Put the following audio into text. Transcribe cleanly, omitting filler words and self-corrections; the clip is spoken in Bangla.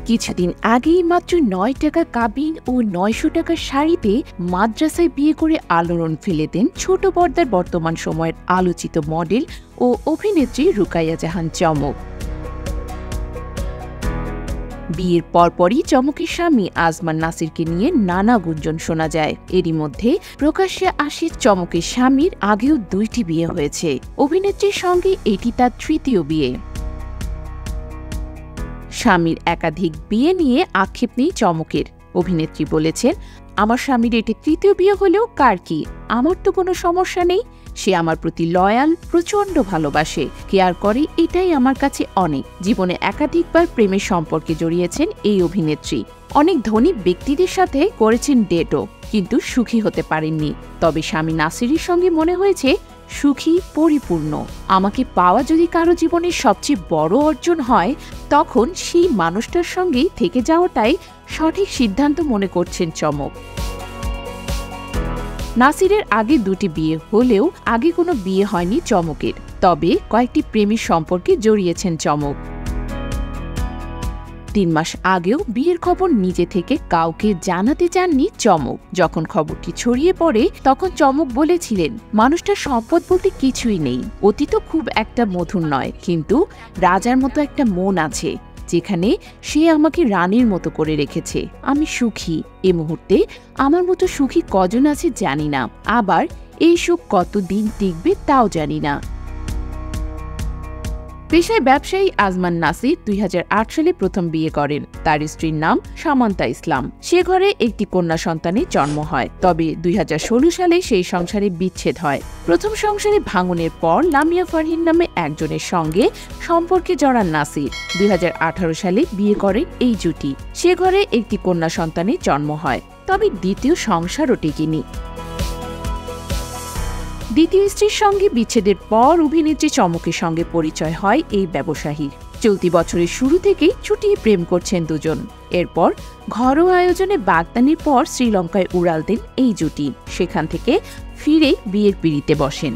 কিছুদিন আগেই মাত্র ৯ টাকা কাবিন ও ৯০০ টাকার শাড়িতে মাদ্রাসায় বিয়ে করে আলোড়ন ফেলে দেন ছোট পর্দার বর্তমান সময়ের আলোচিত মডেল ও অভিনেত্রী রুকাইয়া জাহান চমক। বিয়ের পরপরই চমকের স্বামী আজমান নাসিরকে নিয়ে নানা গুঞ্জন শোনা যায়। এরই মধ্যে প্রকাশ্যে আসে চমকের স্বামীর আগেও ২টি বিয়ে হয়েছে। অভিনেত্রীর সঙ্গে এটি তার তৃতীয় বিয়ে। স্বামীর একাধিক বিয়ে নিয়ে আক্ষেপ নেই চমকের। অভিনেত্রী বলেছেন, আমার স্বামীর এটি তৃতীয় বিয়ে হলেও কার কি, আমার তো কোনো সমস্যা নেই। সে আমার প্রতি লয়াল, প্রচণ্ড ভালোবাসে, কেয়ার করে, এটাই আমার কাছে অনেক। জীবনে একাধিকবার প্রেমের সম্পর্কে জড়িয়েছেন এই অভিনেত্রী। অনেক ধনী ব্যক্তিদের সাথে করেছেন ডেটও, কিন্তু সুখী হতে পারেননি। তবে স্বামী নাসিরের সঙ্গে মনে হয়েছে সুখী, পরিপূর্ণ। আমাকে পাওয়া যদি কারো জীবনের সবচেয়ে বড় অর্জন হয়, তখন সেই মানুষটার সঙ্গেই থেকে যাওয়াটাই সঠিক সিদ্ধান্ত মনে করছেন চমক। নাসিরের আগে ২টি বিয়ে হলেও আগে কোনো বিয়ে হয়নি চমকের। তবে কয়েকটি প্রেমের সম্পর্কে জড়িয়েছেন চমক। ৩ মাস আগেও বিয়ের খবর নিজে থেকে কাউকে জানাতে চাননি চমক। যখন খবরটি ছড়িয়ে পড়ে তখন চমক বলেছিলেন, মানুষটার সম্পদ বলতে কিছুই নেই, অতীত খুব একটা মধুর নয়, কিন্তু রাজার মতো একটা মন আছে, যেখানে সে আমাকে রানীর মতো করে রেখেছে। আমি সুখী। এ মুহূর্তে আমার মতো সুখী কজন আছে জানি না, আবার এই সুখ কতদিন টিকবে তাও জানি না। পেশায় ব্যবসায়ী আজমান নাসির ২০০৮ সালে প্রথম বিয়ে করেন। তার স্ত্রীর নাম সামান্তা ইসলাম। সে ঘরে একটি কন্যা সন্তানের জন্ম হয়। তবে ২০১৬ সালে সেই সংসারে বিচ্ছেদ হয়। প্রথম সংসারে ভাঙনের পর লামিয়া ফারহিন নামে একজনের সঙ্গে সম্পর্কে জড়ান নাসির। ২০১৮ সালে বিয়ে করেন এই জুটি। সে ঘরে একটি কন্যা সন্তানের জন্ম হয়। তবে দ্বিতীয় সংসারও টিকেনি। দ্বিতীয় স্ত্রীর সঙ্গে বিচ্ছেদের পর অভিনেত্রী চমকের সঙ্গে পরিচয় হয় এই ব্যবসায়ীর। চলতি বছরের শুরু থেকেই চুটিয়ে প্রেম করছেন দুজন। এরপর ঘরোয়া আয়োজনে বাগদানের পর শ্রীলঙ্কায় উড়াল দেন এই জুটি। সেখান থেকে ফিরে বিয়ের পিঁড়িতে বসেন।